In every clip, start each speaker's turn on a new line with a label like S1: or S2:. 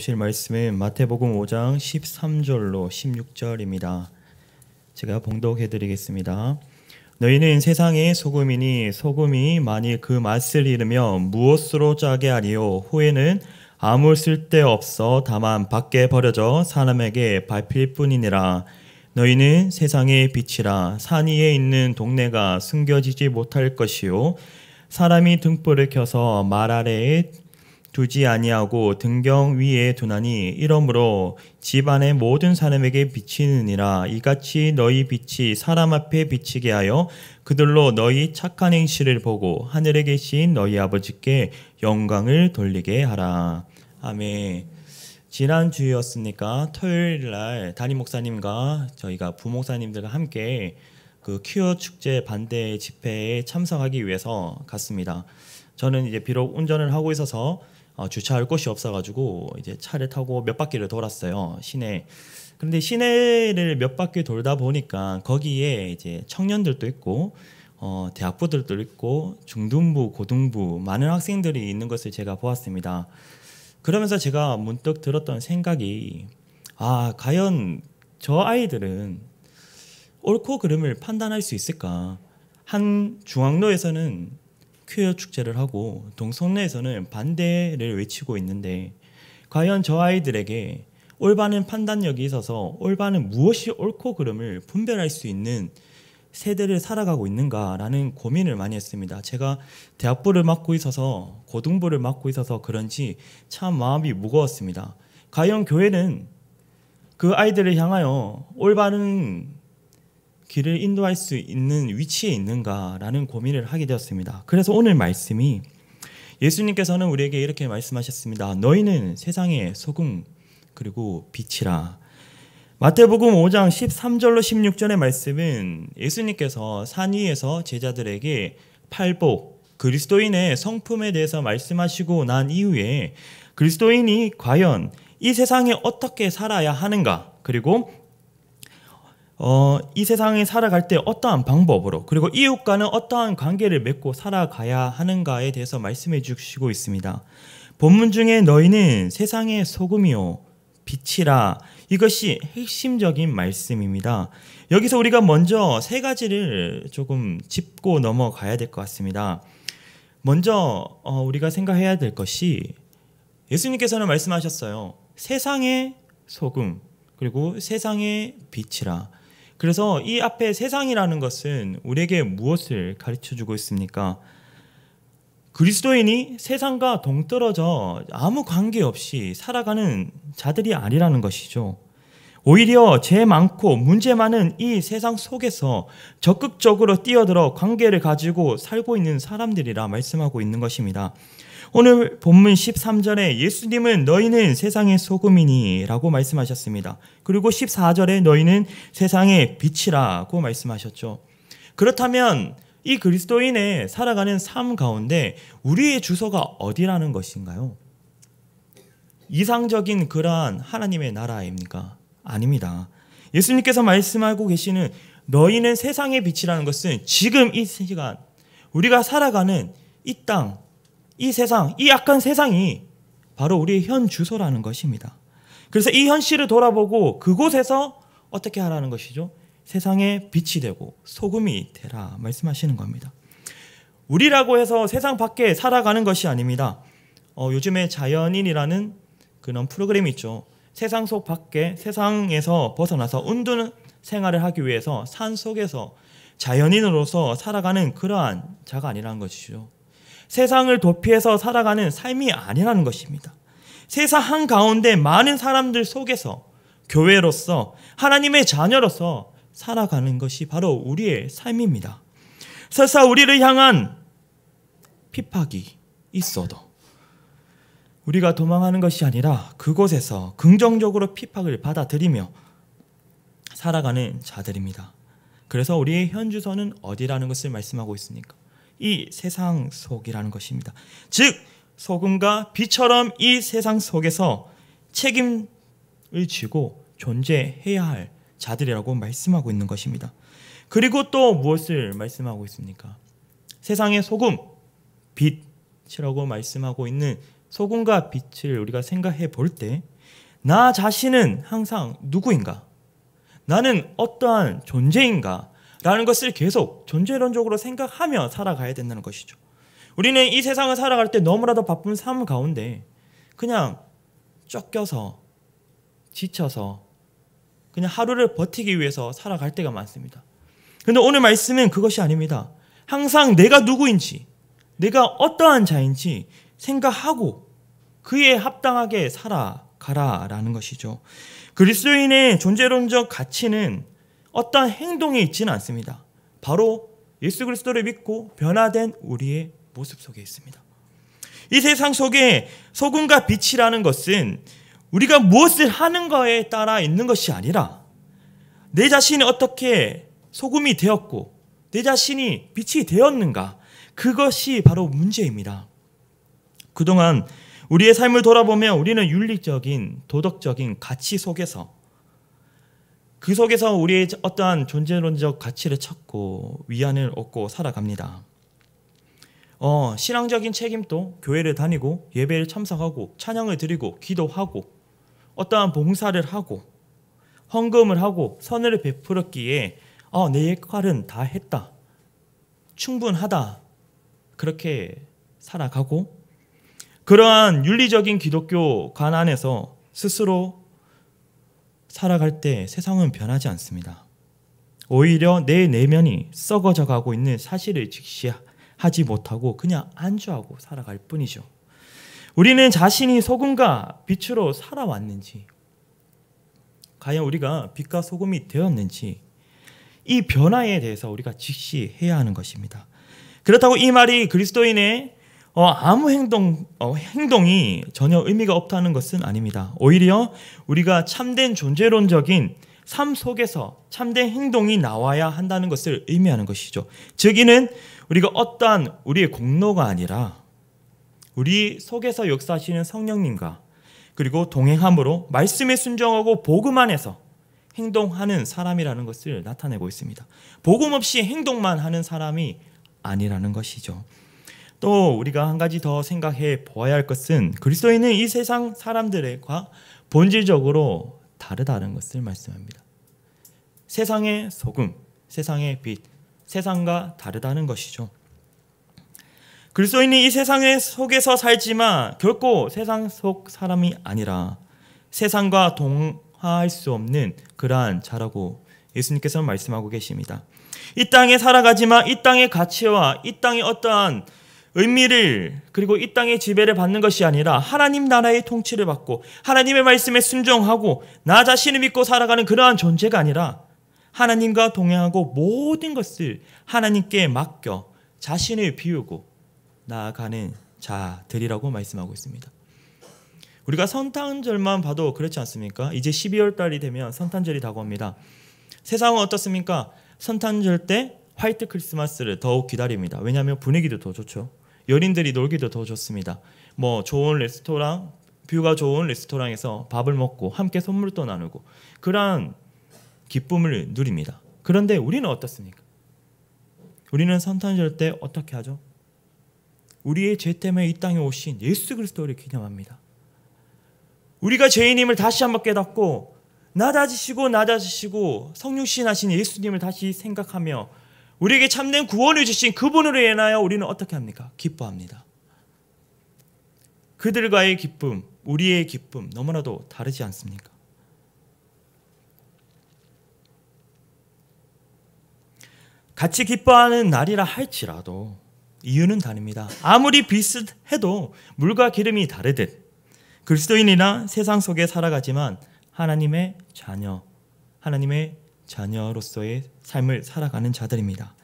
S1: 보실 말씀은 마태복음 5장 13절로 16절입니다. 제가 봉독해 드리겠습니다. 너희는 세상의 소금이니 소금이 만일 그 맛을 잃으면 무엇으로 짜게 하리요? 후에는 아무 쓸데없어 다만 밖에 버려져 사람에게 밟힐 뿐이니라. 너희는 세상의 빛이라. 산 위에 있는 동네가 숨겨지지 못할 것이요 사람이 등불을 켜서 말 아래에 두지 아니하고 등경 위에 두나니 이러므로 집 안의 모든 사람에게 비치느니라. 이같이 너희 빛이 사람 앞에 비치게 하여 그들로 너희 착한 행실을 보고 하늘에 계신 너희 아버지께 영광을 돌리게 하라. 아멘. 지난주였으니까 토요일날 담임 목사님과 저희가 부목사님들과 함께 그 퀴어 축제 반대 집회에 참석하기 위해서 갔습니다. 저는 이제 비록 운전을 하고 있어서 주차할 곳이 없어가지고 이제 차를 타고 몇 바퀴를 돌았어요, 시내. 그런데 시내를 몇 바퀴 돌다 보니까 거기에 이제 청년들도 있고 대학부들도 있고 중등부, 고등부 많은 학생들이 있는 것을 제가 보았습니다. 그러면서 제가 문득 들었던 생각이 과연 저 아이들은 옳고 그름을 판단할 수 있을까? 한 중앙로에서는 퀴어 축제를 하고 동성로에서는 반대를 외치고 있는데 과연 저 아이들에게 올바른 판단력이 있어서 올바른 무엇이 옳고 그름을 분별할 수 있는 세대를 살아가고 있는가라는 고민을 많이 했습니다. 제가 대학부를 맡고 있어서 고등부를 맡고 있어서 그런지 참 마음이 무거웠습니다. 과연 교회는 그 아이들을 향하여 올바른 길을 인도할 수 있는 위치에 있는가라는 고민을 하게 되었습니다. 그래서 오늘 말씀이 예수님께서는 우리에게 이렇게 말씀하셨습니다. 너희는 세상의 소금 그리고 빛이라. 마태복음 5장 13절로 16절의 말씀은 예수님께서 산 위에서 제자들에게 팔복, 그리스도인의 성품에 대해서 말씀하시고 난 이후에 그리스도인이 과연 이 세상에 어떻게 살아야 하는가, 그리고 이 세상에 살아갈 때 어떠한 방법으로, 그리고 이웃과는 어떠한 관계를 맺고 살아가야 하는가에 대해서 말씀해 주시고 있습니다. 본문 중에 너희는 세상의 소금이요 빛이라, 이것이 핵심적인 말씀입니다. 여기서 우리가 먼저 세 가지를 조금 짚고 넘어가야 될 것 같습니다. 먼저 우리가 생각해야 될 것이, 예수님께서는 말씀하셨어요. 세상의 소금 그리고 세상의 빛이라. 그래서 이 앞에 세상이라는 것은 우리에게 무엇을 가르쳐주고 있습니까? 그리스도인이 세상과 동떨어져 아무 관계없이 살아가는 자들이 아니라는 것이죠. 오히려 죄 많고 문제 많은 이 세상 속에서 적극적으로 뛰어들어 관계를 가지고 살고 있는 사람들이라 말씀하고 있는 것입니다. 오늘 본문 13절에 예수님은 너희는 세상의 소금이니 라고 말씀하셨습니다. 그리고 14절에 너희는 세상의 빛이라고 말씀하셨죠. 그렇다면 이 그리스도인의 살아가는 삶 가운데 우리의 주소가 어디라는 것인가요? 이상적인 그러한 하나님의 나라입니까? 아닙니다. 예수님께서 말씀하고 계시는 너희는 세상의 빛이라는 것은 지금 이 시간 우리가 살아가는 이 땅, 이 세상, 이 악한 세상이 바로 우리의 현 주소라는 것입니다. 그래서 이 현실을 돌아보고 그곳에서 어떻게 하라는 것이죠? 세상의 빛이 되고 소금이 되라 말씀하시는 겁니다. 우리라고 해서 세상 밖에 살아가는 것이 아닙니다. 요즘에 자연인이라는 그런 프로그램이 있죠. 세상 속 밖에, 세상에서 벗어나서 운동 생활을 하기 위해서 산 속에서 자연인으로서 살아가는 그러한 자가 아니라는 것이죠. 세상을 도피해서 살아가는 삶이 아니라는 것입니다. 세상 한가운데 많은 사람들 속에서 교회로서 하나님의 자녀로서 살아가는 것이 바로 우리의 삶입니다. 설사 우리를 향한 핍박이 있어도 우리가 도망하는 것이 아니라 그곳에서 긍정적으로 핍박을 받아들이며 살아가는 자들입니다. 그래서 우리의 현 주소는 어디라는 것을 말씀하고 있습니까? 이 세상 속이라는 것입니다. 즉 소금과 빛처럼 이 세상 속에서 책임을 지고 존재해야 할 자들이라고 말씀하고 있는 것입니다. 그리고 또 무엇을 말씀하고 있습니까? 세상의 소금, 빛이라고 말씀하고 있는 소금과 빛을 우리가 생각해 볼 때 나 자신은 항상 누구인가? 나는 어떠한 존재인가? 라는 것을 계속 존재론적으로 생각하며 살아가야 된다는 것이죠. 우리는 이 세상을 살아갈 때 너무나도 바쁜 삶 가운데 그냥 쫓겨서 지쳐서 그냥 하루를 버티기 위해서 살아갈 때가 많습니다. 그런데 오늘 말씀은 그것이 아닙니다. 항상 내가 누구인지, 내가 어떠한 자인지 생각하고 그에 합당하게 살아가라라는 것이죠. 그리스도인의 존재론적 가치는 어떠한 행동에 있지는 않습니다. 바로 예수 그리스도를 믿고 변화된 우리의 모습 속에 있습니다. 이 세상 속에 소금과 빛이라는 것은 우리가 무엇을 하는 거에 따라 있는 것이 아니라 내 자신이 어떻게 소금이 되었고 내 자신이 빛이 되었는가, 그것이 바로 문제입니다. 그동안 우리의 삶을 돌아보면 우리는 윤리적인 도덕적인 가치 속에서 그 속에서 우리의 어떠한 존재론적 가치를 찾고 위안을 얻고 살아갑니다. 신앙적인 책임도 교회를 다니고 예배를 참석하고 찬양을 드리고 기도하고 어떠한 봉사를 하고 헌금을 하고 선을 베풀었기에 내 역할은 다 했다, 충분하다, 그렇게 살아가고, 그러한 윤리적인 기독교 관 안에서 스스로 살아갈 때 세상은 변하지 않습니다. 오히려 내 내면이 썩어져 가고 있는 사실을 직시하지 못하고 그냥 안주하고 살아갈 뿐이죠. 우리는 자신이 소금과 빛으로 살아왔는지, 과연 우리가 빛과 소금이 되었는지, 이 변화에 대해서 우리가 직시해야 하는 것입니다. 그렇다고 이 말이 그리스도인의 아무 행동이 전혀 의미가 없다는 것은 아닙니다. 오히려 우리가 참된 존재론적인 삶 속에서 참된 행동이 나와야 한다는 것을 의미하는 것이죠. 즉 이는 우리가 어떠한 우리의 공로가 아니라 우리 속에서 역사하시는 성령님과 그리고 동행함으로 말씀에 순종하고 복음 안에서 행동하는 사람이라는 것을 나타내고 있습니다. 복음 없이 행동만 하는 사람이 아니라는 것이죠. 또 우리가 한 가지 더 생각해 보아야 할 것은 그리스도인은 이 세상 사람들과 본질적으로 다르다는 것을 말씀합니다. 세상의 소금, 세상의 빛, 세상과 다르다는 것이죠. 그리스도인이 이 세상의 속에서 살지만 결코 세상 속 사람이 아니라 세상과 동화할 수 없는 그러한 자라고 예수님께서 말씀하고 계십니다. 이 땅에 살아가지만 이 땅의 가치와 이 땅의 어떠한 의미를 그리고 이 땅의 지배를 받는 것이 아니라 하나님 나라의 통치를 받고 하나님의 말씀에 순종하고 나 자신을 믿고 살아가는 그러한 존재가 아니라 하나님과 동행하고 모든 것을 하나님께 맡겨 자신을 비우고 나아가는 자들이라고 말씀하고 있습니다. 우리가 성탄절만 봐도 그렇지 않습니까? 이제 12월 달이 되면 성탄절이 다가옵니다. 세상은 어떻습니까? 성탄절 때 화이트 크리스마스를 더욱 기다립니다. 왜냐하면 분위기도 더 좋죠. 연인들이 놀기도 더 좋습니다. 좋은 레스토랑, 뷰가 좋은 레스토랑에서 밥을 먹고 함께 선물도 나누고 그러한 기쁨을 누립니다. 그런데 우리는 어떻습니까? 우리는 성탄절 때 어떻게 하죠? 우리의 죄 때문에 이 땅에 오신 예수 그리스도를 기념합니다. 우리가 죄인임을 다시 한번 깨닫고 낮아지시고 성육신하신 예수님을 다시 생각하며 우리에게 참된 구원을 주신 그분으로 인하여 우리는 어떻게 합니까? 기뻐합니다. 그들과의 기쁨, 우리의 기쁨 너무나도 다르지 않습니까? 같이 기뻐하는 날이라 할지라도 이유는 다릅니다. 아무리 비슷해도 물과 기름이 다르듯 그리스도인이나 세상 속에 살아가지만 하나님의 자녀로서의 삶을 살아가는 자들입니다.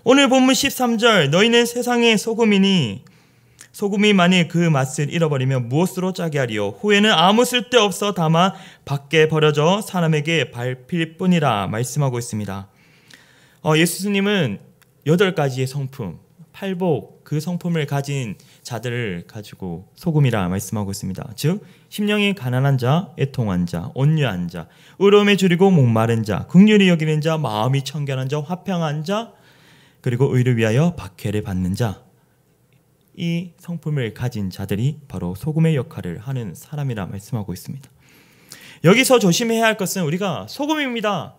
S1: 오늘 본문 13절 너희는 세상의 소금이니 소금이 만일 그 맛을 잃어버리면 무엇으로 짜게 하리요? 후에는 아무 쓸데없어 다만 밖에 버려져 사람에게 밟힐 뿐이라 말씀하고 있습니다. 예수님은 8가지의 성품, 팔복 그 성품을 가진 자들을 가지고 소금이라 말씀하고 있습니다. 즉 심령이 가난한 자, 애통한 자, 온유한 자, 의로움에 줄이고 목마른 자, 긍휼히 여기는 자, 마음이 청결한 자, 화평한 자, 그리고 의를 위하여 박해를 받는 자, 이 성품을 가진 자들이 바로 소금의 역할을 하는 사람이라 말씀하고 있습니다. 여기서 조심해야 할 것은 우리가 소금입니다,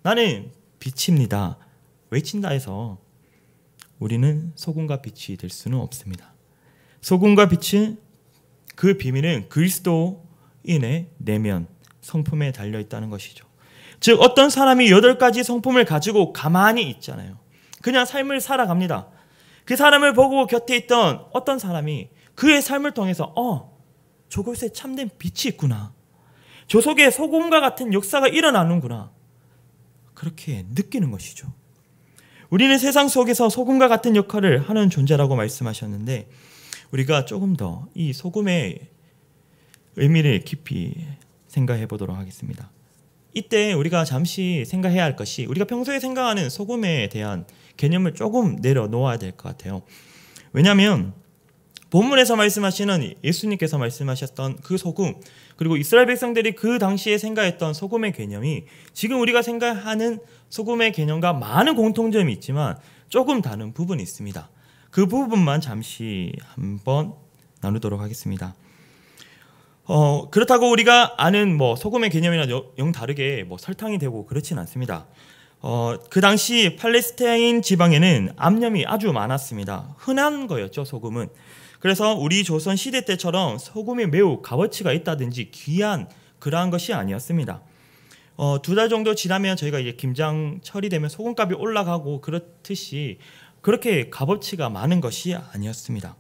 S1: 나는 빛입니다 외친다 해서 우리는 소금과 빛이 될 수는 없습니다. 소금과 빛은 그 비밀은 그리스도인의 내면 성품에 달려있다는 것이죠. 즉 어떤 사람이 8가지 성품을 가지고 가만히 있잖아요. 그냥 삶을 살아갑니다. 그 사람을 보고 곁에 있던 어떤 사람이 그의 삶을 통해서 저곳에 참된 빛이 있구나, 저 속에 소금과 같은 역사가 일어나는구나, 그렇게 느끼는 것이죠. 우리는 세상 속에서 소금과 같은 역할을 하는 존재라고 말씀하셨는데 우리가 조금 더 이 소금의 의미를 깊이 생각해 보도록 하겠습니다. 이때 우리가 잠시 생각해야 할 것이 우리가 평소에 생각하는 소금에 대한 개념을 조금 내려놓아야 될 것 같아요. 왜냐하면 본문에서 말씀하시는 예수님께서 말씀하셨던 그 소금, 그리고 이스라엘 백성들이 그 당시에 생각했던 소금의 개념이 지금 우리가 생각하는 소금의 개념과 많은 공통점이 있지만 조금 다른 부분이 있습니다. 그 부분만 잠시 한번 나누도록 하겠습니다. 그렇다고 우리가 아는 소금의 개념이나 영 다르게 설탕이 되고 그렇진 않습니다. 그 당시 팔레스타인 지방에는 암염이 아주 많았습니다. 흔한 거였죠, 소금은. 그래서 우리 조선 시대 때처럼 소금이 매우 값어치가 있다든지 귀한 그러한 것이 아니었습니다. 2달 정도 지나면 저희가 이제 김장철이 되면 소금값이 올라가고 그렇듯이 그렇게 값어치가 많은 것이 아니었습니다.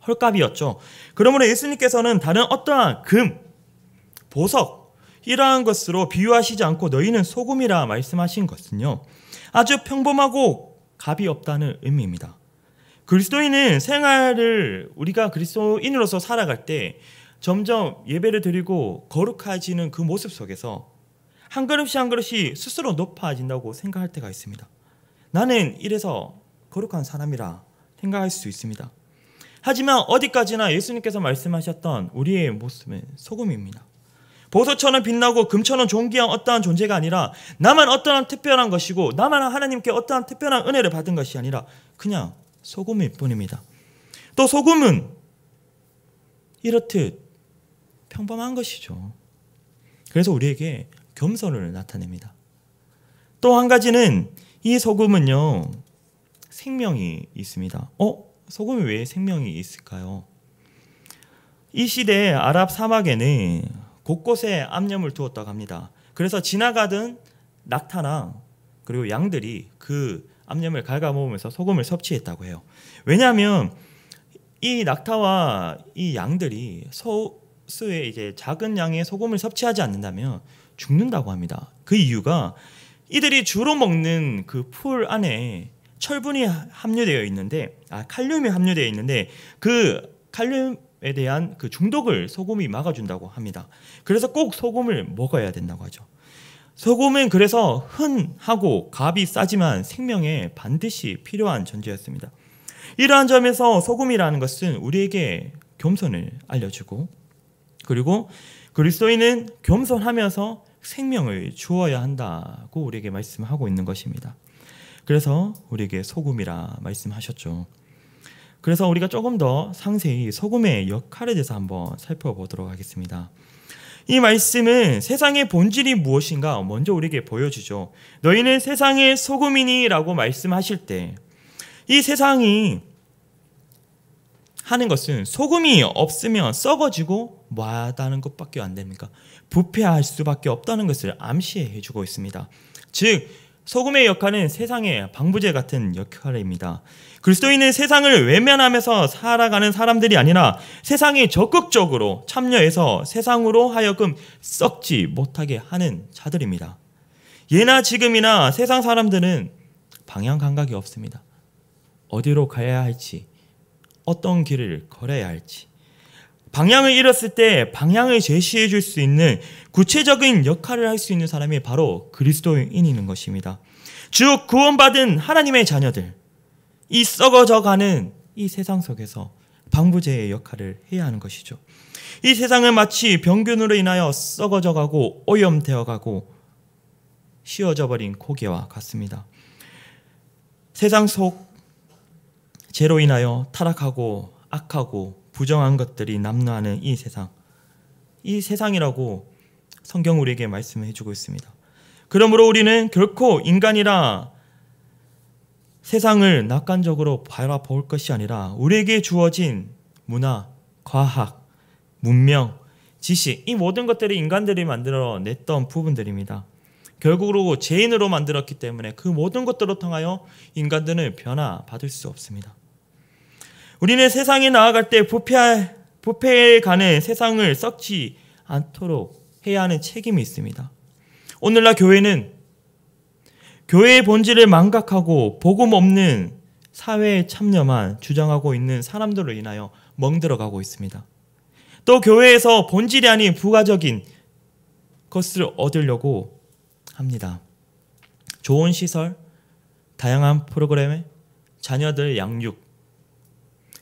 S1: 헐값이었죠. 그러므로 예수님께서는 다른 어떠한 금, 보석 이러한 것으로 비유하시지 않고 너희는 소금이라 말씀하신 것은요, 아주 평범하고 값이 없다는 의미입니다. 그리스도인은 생활을 우리가 그리스도인으로서 살아갈 때 점점 예배를 드리고 거룩해지는 그 모습 속에서 한 걸음씩 한 걸음씩 스스로 높아진다고 생각할 때가 있습니다. 나는 이래서 거룩한 사람이라 생각할 수 있습니다. 하지만 어디까지나 예수님께서 말씀하셨던 우리의 모습은 소금입니다. 보석처럼 빛나고 금처럼 존귀한 어떠한 존재가 아니라 나만 어떠한 특별한 것이고 나만 하나님께 어떠한 특별한 은혜를 받은 것이 아니라 그냥 소금일 뿐입니다. 또 소금은 이렇듯 평범한 것이죠. 그래서 우리에게 겸손을 나타냅니다. 또 한 가지는 이 소금은요, 생명이 있습니다. 소금이 왜 생명이 있을까요? 이 시대에 아랍 사막에는 곳곳에 암염을 두었다고 합니다. 그래서 지나가던 낙타랑 그리고 양들이 그 암염을 갉아먹으면서 소금을 섭취했다고 해요. 왜냐하면 이 낙타와 이 양들이 소수의 이제 작은 양의 소금을 섭취하지 않는다면 죽는다고 합니다. 그 이유가 이들이 주로 먹는 그 풀 안에 철분이 함유되어 있는데, 칼륨이 함유되어 있는데 그 칼륨에 대한 그 중독을 소금이 막아준다고 합니다. 그래서 꼭 소금을 먹어야 된다고 하죠. 소금은 그래서 흔하고 값이 싸지만 생명에 반드시 필요한 존재였습니다. 이러한 점에서 소금이라는 것은 우리에게 겸손을 알려주고, 그리고 그리스도인은 겸손하면서 생명을 주어야 한다고 우리에게 말씀하고 있는 것입니다. 그래서 우리에게 소금이라 말씀하셨죠. 그래서 우리가 조금 더 상세히 소금의 역할에 대해서 한번 살펴보도록 하겠습니다. 이 말씀은 세상의 본질이 무엇인가 먼저 우리에게 보여주죠. 너희는 세상의 소금이니 라고 말씀하실 때 이 세상이 하는 것은 소금이 없으면 썩어지고 뭐하다는 것밖에 안 됩니까? 부패할 수밖에 없다는 것을 암시해 주고 있습니다. 즉 소금의 역할은 세상의 방부제 같은 역할입니다. 그리스도인은 세상을 외면하면서 살아가는 사람들이 아니라 세상에 적극적으로 참여해서 세상으로 하여금 썩지 못하게 하는 자들입니다. 예나 지금이나 세상 사람들은 방향 감각이 없습니다. 어디로 가야 할지, 어떤 길을 걸어야 할지, 방향을 잃었을 때 방향을 제시해 줄 수 있는 구체적인 역할을 할 수 있는 사람이 바로 그리스도인인 것입니다. 즉 구원받은 하나님의 자녀들, 이 썩어져가는 이 세상 속에서 방부제의 역할을 해야 하는 것이죠. 이 세상은 마치 병균으로 인하여 썩어져가고 오염되어가고 씌워져 버린 고개와 같습니다. 세상 속 죄로 인하여 타락하고 악하고 부정한 것들이 남루하는 이 세상, 이 세상이라고 성경 우리에게 말씀해 주고 있습니다. 그러므로 우리는 결코 인간이라 세상을 낙관적으로 바라볼 것이 아니라 우리에게 주어진 문화, 과학, 문명, 지식, 이 모든 것들이 인간들이 만들어냈던 부분들입니다. 결국으로 죄인으로 만들었기 때문에 그 모든 것들을 통하여 인간들은 변화받을 수 없습니다. 우리는 세상에 나아갈 때 부패해가는 세상을 썩지 않도록 해야 하는 책임이 있습니다. 오늘날 교회는 교회의 본질을 망각하고 복음 없는 사회에 참여만 주장하고 있는 사람들로 인하여 멍들어가고 있습니다. 또 교회에서 본질이 아닌 부가적인 것을 얻으려고 합니다. 좋은 시설, 다양한 프로그램, 자녀들 양육.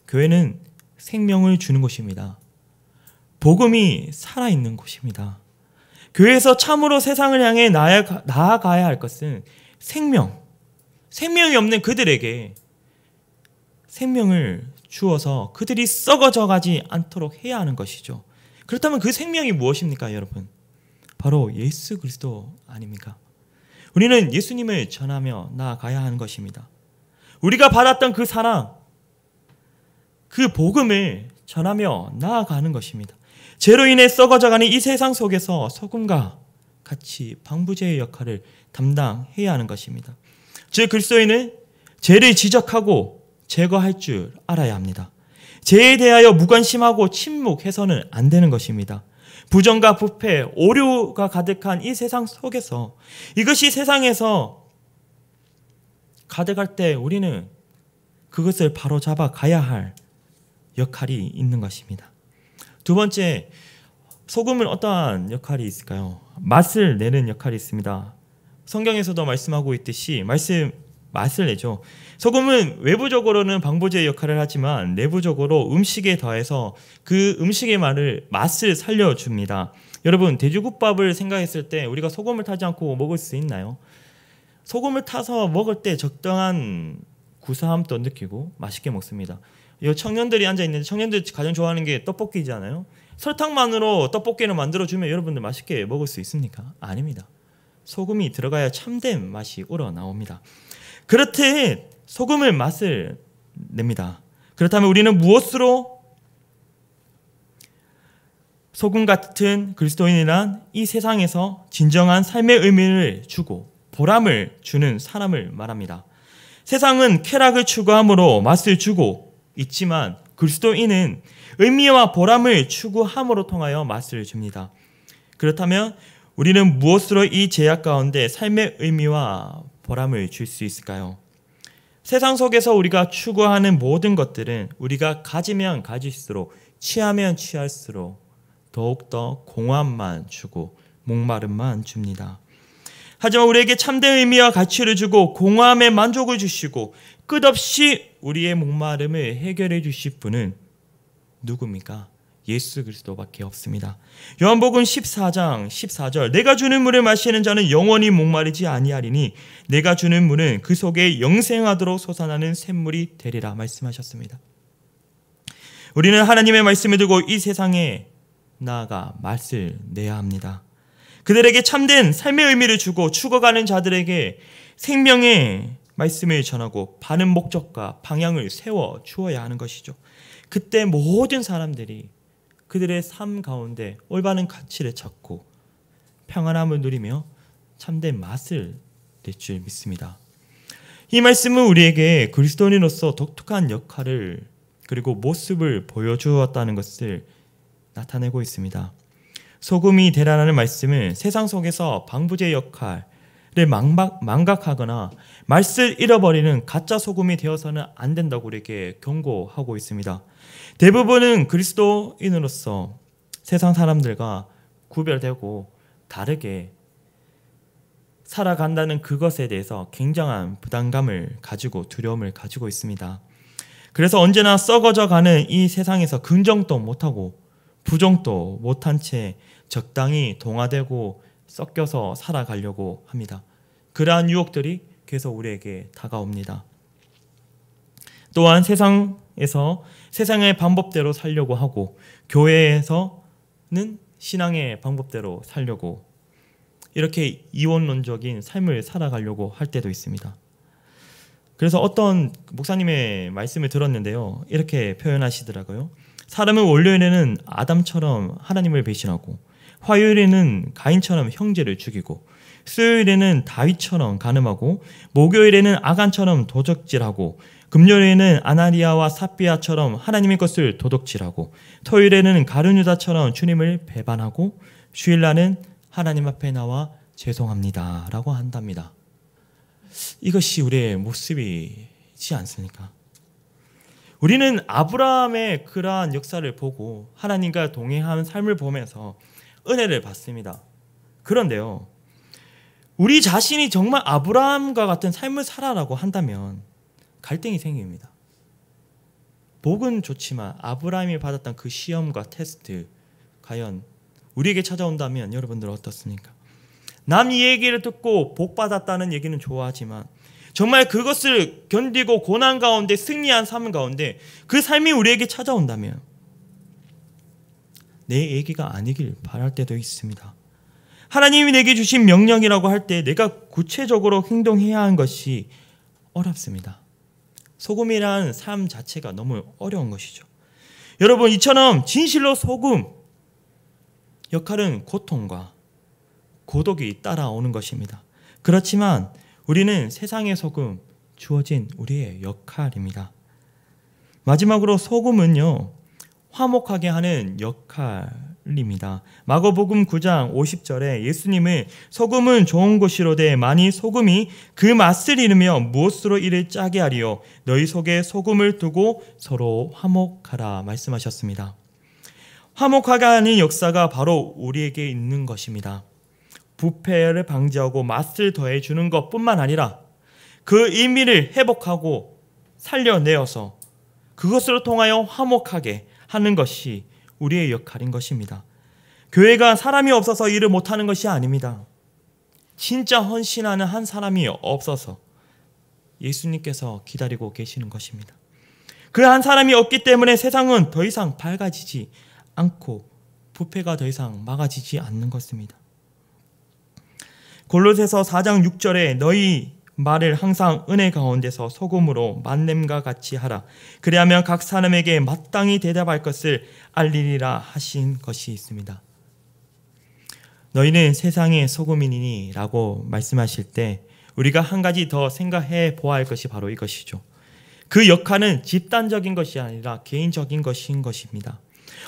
S1: 교회는 생명을 주는 곳입니다. 복음이 살아있는 곳입니다. 교회에서 참으로 세상을 향해 나아가야 할 것은 생명이 없는 그들에게 생명을 주어서 그들이 썩어져 가지 않도록 해야 하는 것이죠. 그렇다면 그 생명이 무엇입니까, 여러분? 바로 예수 그리스도 아닙니까? 우리는 예수님을 전하며 나아가야 하는 것입니다. 우리가 받았던 그 사랑, 그 복음을 전하며 나아가는 것입니다. 죄로 인해 썩어져가는 이 세상 속에서 소금과 같이 방부제의 역할을 담당해야 하는 것입니다. 즉 그리스도인은 죄를 지적하고 제거할 줄 알아야 합니다. 죄에 대하여 무관심하고 침묵해서는 안 되는 것입니다. 부정과 부패, 오류가 가득한 이 세상 속에서 이것이 세상에서 가득할 때 우리는 그것을 바로잡아 가야 할 역할이 있는 것입니다. 두 번째, 소금은 어떠한 역할이 있을까요? 맛을 내는 역할이 있습니다. 성경에서도 말씀하고 있듯이 맛을 내죠. 소금은 외부적으로는 방부제의 역할을 하지만 내부적으로 음식에 더해서 그 음식의 맛을 살려줍니다. 여러분, 돼지국밥을 생각했을 때 우리가 소금을 타지 않고 먹을 수 있나요? 소금을 타서 먹을 때 적당한 구수함도 느끼고 맛있게 먹습니다. 이 청년들이 앉아있는데 청년들이 가장 좋아하는 게 떡볶이잖아요. 설탕만으로 떡볶이를 만들어주면 여러분들 맛있게 먹을 수 있습니까? 아닙니다. 소금이 들어가야 참된 맛이 우러나옵니다. 그렇듯 소금을 맛을 냅니다. 그렇다면 우리는 무엇으로 소금 같은 그리스도인이란 이 세상에서 진정한 삶의 의미를 주고 보람을 주는 사람을 말합니다. 세상은 쾌락을 추구함으로 맛을 주고 있지만 그리스도인은 의미와 보람을 추구함으로 통하여 맛을 줍니다. 그렇다면 우리는 무엇으로 이 제약 가운데 삶의 의미와 보람을 줄 수 있을까요? 세상 속에서 우리가 추구하는 모든 것들은 우리가 가지면 가질수록 취하면 취할수록 더욱더 공허함만 주고 목마름만 줍니다. 하지만 우리에게 참된 의미와 가치를 주고 공허함에 만족을 주시고 끝없이 우리의 목마름을 해결해 주실 분은 누굽니까? 예수 그리스도밖에 없습니다. 요한복음 14장 14절 내가 주는 물을 마시는 자는 영원히 목마르지 아니하리니 내가 주는 물은 그 속에 영생하도록 솟아나는 샘물이 되리라 말씀하셨습니다. 우리는 하나님의 말씀을 두고 이 세상에 나아가 맛을 내야 합니다. 그들에게 참된 삶의 의미를 주고 죽어가는 자들에게 생명의 말씀을 전하고 바른 목적과 방향을 세워 주어야 하는 것이죠. 그때 모든 사람들이 그들의 삶 가운데 올바른 가치를 찾고 평안함을 누리며 참된 맛을 낼 줄 믿습니다. 이 말씀은 우리에게 그리스도인으로서 독특한 역할을 그리고 모습을 보여주었다는 것을 나타내고 있습니다. 소금이 되라는 말씀은 세상 속에서 방부제 역할을 망각하거나 맛을 잃어버리는 가짜 소금이 되어서는 안 된다고 우리에게 경고하고 있습니다. 대부분은 그리스도인으로서 세상 사람들과 구별되고 다르게 살아간다는 그것에 대해서 굉장한 부담감을 가지고 두려움을 가지고 있습니다. 그래서 언제나 썩어져 가는 이 세상에서 긍정도 못하고 부정도 못한 채 적당히 동화되고 섞여서 살아가려고 합니다. 그러한 유혹들이 계속 우리에게 다가옵니다. 또한 세상에서 세상의 방법대로 살려고 하고 교회에서는 신앙의 방법대로 살려고 이렇게 이원론적인 삶을 살아가려고 할 때도 있습니다. 그래서 어떤 목사님의 말씀을 들었는데요. 이렇게 표현하시더라고요. 사람은 월요일에는 아담처럼 하나님을 배신하고 화요일에는 가인처럼 형제를 죽이고 수요일에는 다윗처럼 간음하고 목요일에는 아간처럼 도적질하고 금요일에는 아나니아와 삽비아처럼 하나님의 것을 도둑질하고 토요일에는 가룟유다처럼 주님을 배반하고 주일날은 하나님 앞에 나와 죄송합니다 라고 한답니다. 이것이 우리의 모습이지 않습니까? 우리는 아브라함의 그러한 역사를 보고 하나님과 동행하는 삶을 보면서 은혜를 받습니다. 그런데요, 우리 자신이 정말 아브라함과 같은 삶을 살아라고 한다면 갈등이 생깁니다. 복은 좋지만 아브라함이 받았던 그 시험과 테스트 과연 우리에게 찾아온다면 여러분들 어떻습니까? 남 이 얘기를 듣고 복 받았다는 얘기는 좋아하지만 정말 그것을 견디고 고난 가운데 승리한 삶 가운데 그 삶이 우리에게 찾아온다면 내 얘기가 아니길 바랄 때도 있습니다. 하나님이 내게 주신 명령이라고 할 때 내가 구체적으로 행동해야 하는 것이 어렵습니다. 소금이라는 삶 자체가 너무 어려운 것이죠. 여러분, 이처럼 진실로 소금 역할은 고통과 고독이 따라오는 것입니다. 그렇지만 우리는 세상의 소금, 주어진 우리의 역할입니다. 마지막으로 소금은요, 화목하게 하는 역할입니다. 마가복음 9장 50절에 예수님은 소금은 좋은 것이로되 만일 소금이 그 맛을 잃으며 무엇으로 이를 짜게 하리요 너희 속에 소금을 두고 서로 화목하라 말씀하셨습니다. 화목하게 하는 역사가 바로 우리에게 있는 것입니다. 부패를 방지하고 맛을 더해주는 것뿐만 아니라 그 의미를 회복하고 살려내어서 그것으로 통하여 화목하게 하는 것이 우리의 역할인 것입니다. 교회가 사람이 없어서 일을 못하는 것이 아닙니다. 진짜 헌신하는 한 사람이 없어서 예수님께서 기다리고 계시는 것입니다. 그 한 사람이 없기 때문에 세상은 더 이상 밝아지지 않고 부패가 더 이상 막아지지 않는 것입니다. 골로새서 4장 6절에 너희 말을 항상 은혜 가운데서 소금으로 만냄과 같이 하라. 그리하면 각 사람에게 마땅히 대답할 것을 알리리라 하신 것이 있습니다. 너희는 세상의 소금이니 라고 말씀하실 때 우리가 한 가지 더 생각해 보아야 할 것이 바로 이것이죠. 그 역할은 집단적인 것이 아니라 개인적인 것인 것입니다.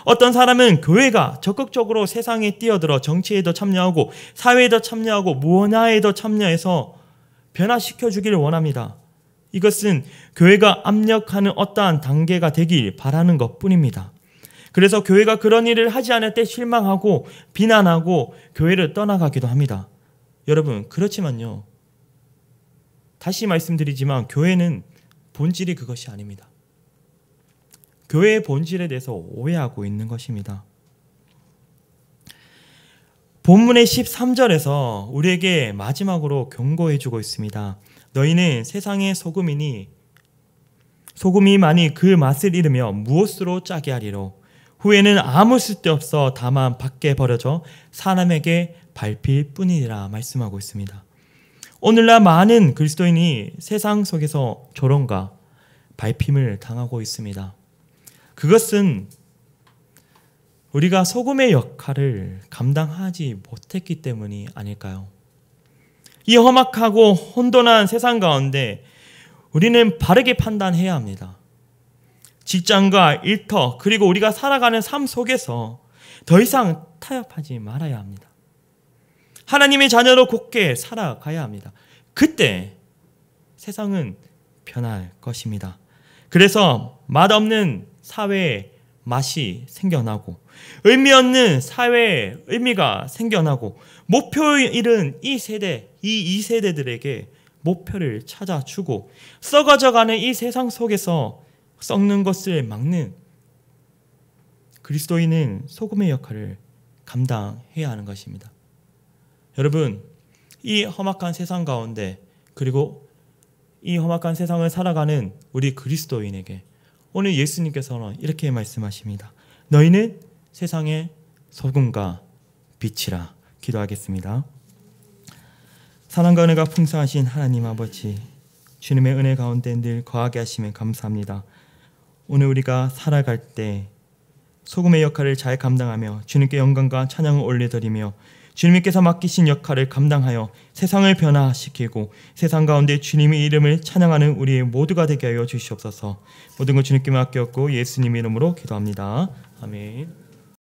S1: 어떤 사람은 교회가 적극적으로 세상에 뛰어들어 정치에도 참여하고 사회에도 참여하고 문화에도 참여해서 변화시켜 주기를 원합니다. 이것은 교회가 압력하는 어떠한 단계가 되길 바라는 것뿐입니다. 그래서 교회가 그런 일을 하지 않을 때 실망하고 비난하고 교회를 떠나가기도 합니다. 여러분, 그렇지만요, 다시 말씀드리지만 교회는 본질이 그것이 아닙니다. 교회의 본질에 대해서 오해하고 있는 것입니다. 본문의 13절에서 우리에게 마지막으로 경고해주고 있습니다. 너희는 세상의 소금이니 소금이 만일 그 맛을 잃으며 무엇으로 짜게 하리로 후에는 아무 쓸데없어 다만 밖에 버려져 사람에게 밟힐 뿐이라 말씀하고 있습니다. 오늘날 많은 그리스도인이 세상 속에서 조롱과 밟힘을 당하고 있습니다. 그것은 우리가 소금의 역할을 감당하지 못했기 때문이 아닐까요? 이 험악하고 혼돈한 세상 가운데 우리는 바르게 판단해야 합니다. 직장과 일터 그리고 우리가 살아가는 삶 속에서 더 이상 타협하지 말아야 합니다. 하나님의 자녀로 굳게 살아가야 합니다. 그때 세상은 변할 것입니다. 그래서 맛없는 사회에 맛이 생겨나고 의미 없는 사회에 의미가 생겨나고 목표를 잃은 이 세대, 이 2세대들에게 목표를 찾아주고 썩어져가는 이 세상 속에서 썩는 것을 막는 그리스도인은 소금의 역할을 감당해야 하는 것입니다. 여러분, 이 험악한 세상 가운데 그리고 이 험악한 세상을 살아가는 우리 그리스도인에게 오늘 예수님께서는 이렇게 말씀하십니다. 너희는 세상의 소금과 빛이라. 기도하겠습니다. 사랑과 은혜가 풍성하신 하나님 아버지, 주님의 은혜 가운데 늘 거하게 하시면 감사합니다. 오늘 우리가 살아갈 때 소금의 역할을 잘 감당하며 주님께 영광과 찬양을 올려드리며 주님께서 맡기신 역할을 감당하여 세상을 변화시키고 세상 가운데 주님의 이름을 찬양하는 우리 모두가 되게 하여 주시옵소서. 모든 것 주님께 맡겼고 예수님 이름으로 기도합니다. 아멘.